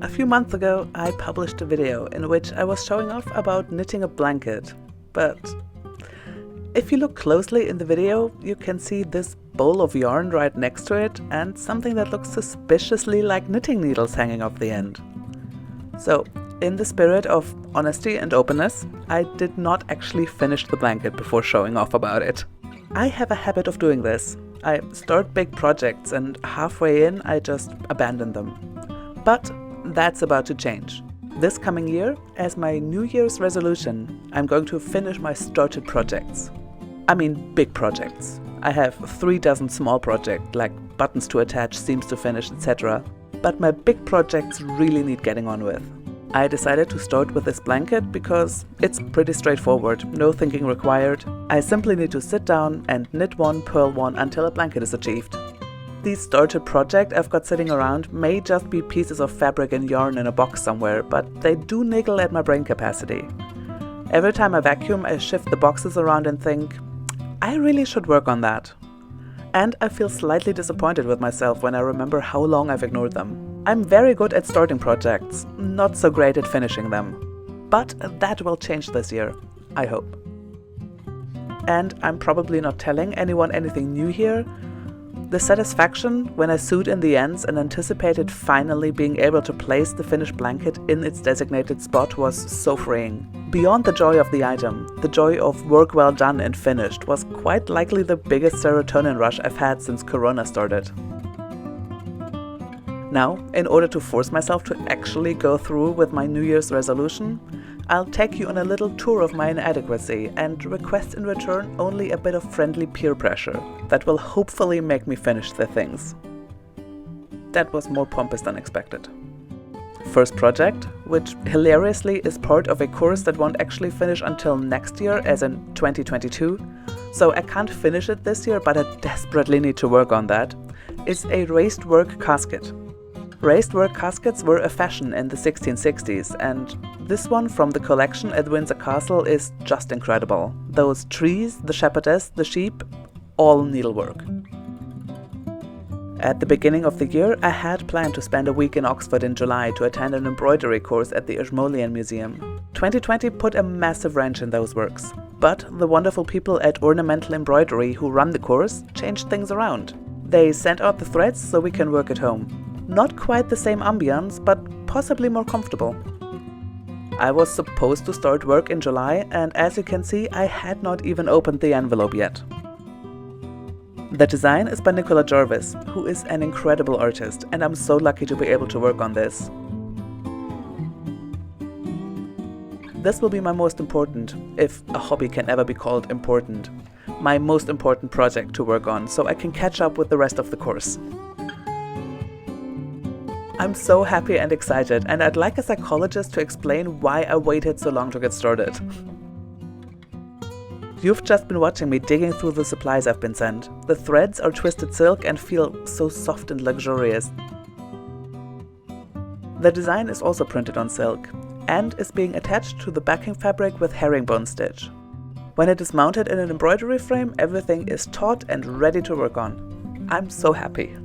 A few months ago, I published a video in which I was showing off about knitting a blanket, but if you look closely in the video, you can see this bowl of yarn right next to it and something that looks suspiciously like knitting needles hanging off the end. So, in the spirit of honesty and openness, I did not actually finish the blanket before showing off about it. I have a habit of doing this. I start big projects and halfway in I just abandon them. But that's about to change. This coming year, as my New Year's resolution, I'm going to finish my started projects. I mean big projects. I have 3 dozen small projects like buttons to attach, seams to finish, etc. But my big projects really need getting on with. I decided to start with this blanket because it's pretty straightforward, no thinking required. I simply need to sit down and knit one, purl one until a blanket is achieved. The started project I've got sitting around may just be pieces of fabric and yarn in a box somewhere, but they do niggle at my brain capacity. Every time I vacuum, I shift the boxes around and think, I really should work on that. And I feel slightly disappointed with myself when I remember how long I've ignored them. I'm very good at starting projects, not so great at finishing them. But that will change this year, I hope. And I'm probably not telling anyone anything new here. The satisfaction when I sewed in the ends and anticipated finally being able to place the finished blanket in its designated spot was so freeing. Beyond the joy of the item, the joy of work well done and finished was quite likely the biggest serotonin rush I've had since Corona started. Now, in order to force myself to actually go through with my New Year's resolution, I'll take you on a little tour of my inadequacy and request in return only a bit of friendly peer pressure that will hopefully make me finish the things. That was more pompous than expected. First project, which hilariously is part of a course that won't actually finish until next year, as in 2022, so I can't finish it this year, but I desperately need to work on that, is a raised work casket. Raised work caskets were a fashion in the 1660s, and this one from the collection at Windsor Castle is just incredible. Those trees, the shepherdess, the sheep, all needlework. At the beginning of the year, I had planned to spend a week in Oxford in July to attend an embroidery course at the Ashmolean Museum. 2020 put a massive wrench in those works, but the wonderful people at Ornamental Embroidery who run the course changed things around. They sent out the threads so we can work at home. Not quite the same ambience, but possibly more comfortable. I was supposed to start work in July, and as you can see, I had not even opened the envelope yet. The design is by Nicola Jarvis, who is an incredible artist, and I'm so lucky to be able to work on this. This will be my most important, if a hobby can ever be called important, my most important project to work on, so I can catch up with the rest of the course. I'm so happy and excited, and I'd like a psychologist to explain why I waited so long to get started. You've just been watching me digging through the supplies I've been sent. The threads are twisted silk and feel so soft and luxurious. The design is also printed on silk, and is being attached to the backing fabric with herringbone stitch. When it is mounted in an embroidery frame, everything is taut and ready to work on. I'm so happy.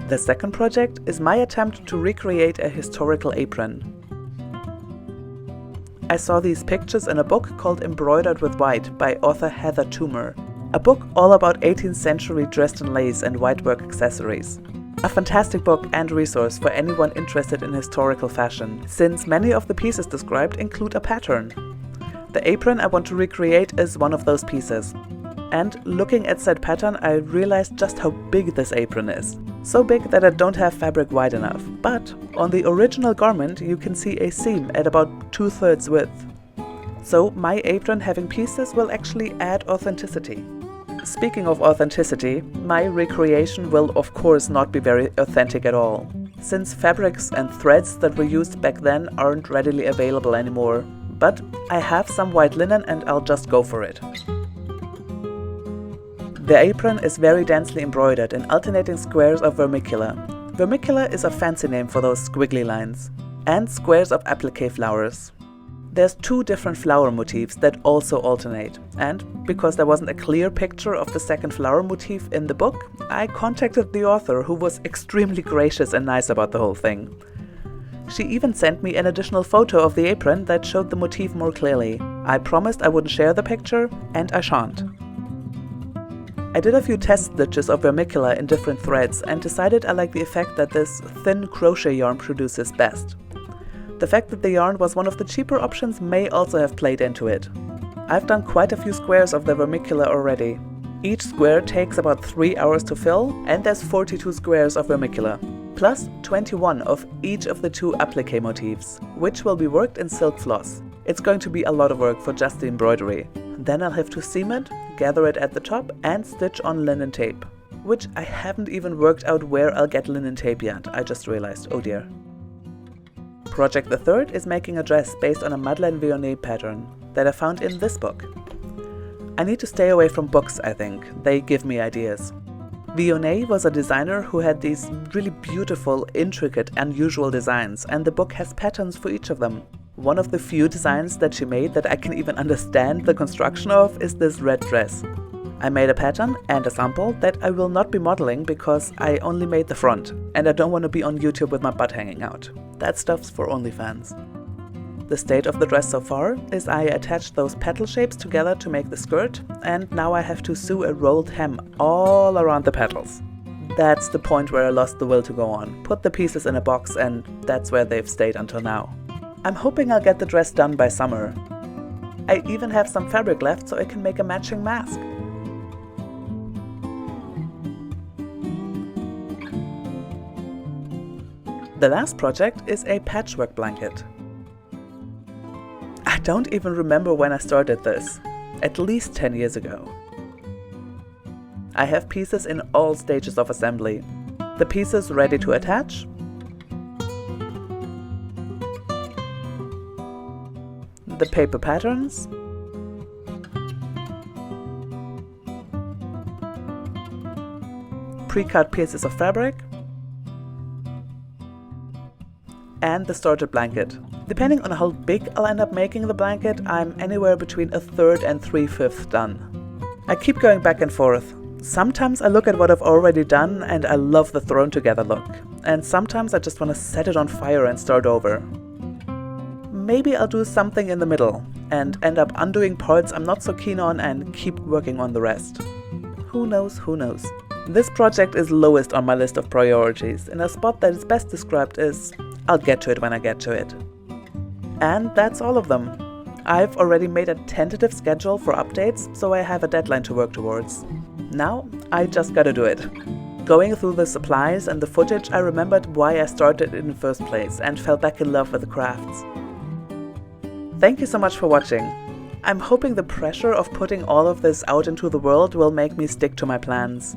The second project is my attempt to recreate a historical apron. I saw these pictures in a book called Embroidered with White by author Heather Toomer, a book all about 18th century Dresden lace and whitework accessories. A fantastic book and resource for anyone interested in historical fashion, since many of the pieces described include a pattern. The apron I want to recreate is one of those pieces. And looking at said pattern, I realized just how big this apron is. So big that I don't have fabric wide enough. But on the original garment, you can see a seam at about 2/3 width. So my apron having pieces will actually add authenticity. Speaking of authenticity, my recreation will of course not be very authentic at all, since fabrics and threads that were used back then aren't readily available anymore. But I have some white linen and I'll just go for it. The apron is very densely embroidered in alternating squares of vermicular. Vermicular is a fancy name for those squiggly lines. And squares of applique flowers. There's 2 different flower motifs that also alternate, and because there wasn't a clear picture of the second flower motif in the book, I contacted the author, who was extremely gracious and nice about the whole thing. She even sent me an additional photo of the apron that showed the motif more clearly. I promised I wouldn't share the picture, and I shan't. I did a few test stitches of vermicular in different threads and decided I like the effect that this thin crochet yarn produces best. The fact that the yarn was one of the cheaper options may also have played into it. I've done quite a few squares of the vermicular already. Each square takes about 3 hours to fill, and there's 42 squares of vermicular, plus 21 of each of the 2 applique motifs, which will be worked in silk floss. It's going to be a lot of work for just the embroidery. Then I'll have to seam it, gather it at the top, and stitch on linen tape. Which I haven't even worked out where I'll get linen tape yet, I just realized, oh dear. Project the third is making a dress based on a Madeleine Vionnet pattern that I found in this book. I need to stay away from books, I think. They give me ideas. Vionnet was a designer who had these really beautiful, intricate, unusual designs, and the book has patterns for each of them. One of the few designs that she made that I can even understand the construction of is this red dress. I made a pattern and a sample that I will not be modeling because I only made the front, and I don't want to be on YouTube with my butt hanging out. That stuff's for OnlyFans. The state of the dress so far is I attached those petal shapes together to make the skirt, and now I have to sew a rolled hem all around the petals. That's the point where I lost the will to go on, put the pieces in a box, and that's where they've stayed until now. I'm hoping I'll get the dress done by summer. I even have some fabric left so I can make a matching mask. The last project is a patchwork blanket. I don't even remember when I started this, at least 10 years ago. I have pieces in all stages of assembly. The pieces ready to attach, the paper patterns, pre-cut pieces of fabric, and the started blanket. Depending on how big I'll end up making the blanket, I'm anywhere between 1/3 and 3/5 done. I keep going back and forth. Sometimes I look at what I've already done and I love the thrown together look, and sometimes I just want to set it on fire and start over. Maybe I'll do something in the middle and end up undoing parts I'm not so keen on and keep working on the rest. Who knows, who knows. This project is lowest on my list of priorities, in a spot that is best described as I'll get to it when I get to it. And that's all of them. I've already made a tentative schedule for updates, so I have a deadline to work towards. Now, I just gotta do it. Going through the supplies and the footage, I remembered why I started in the first place and fell back in love with the crafts. Thank you so much for watching. I'm hoping the pressure of putting all of this out into the world will make me stick to my plans.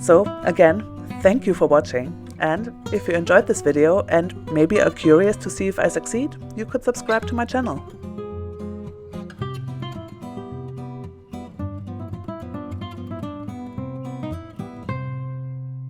So, again, thank you for watching. And if you enjoyed this video and maybe are curious to see if I succeed, you could subscribe to my channel.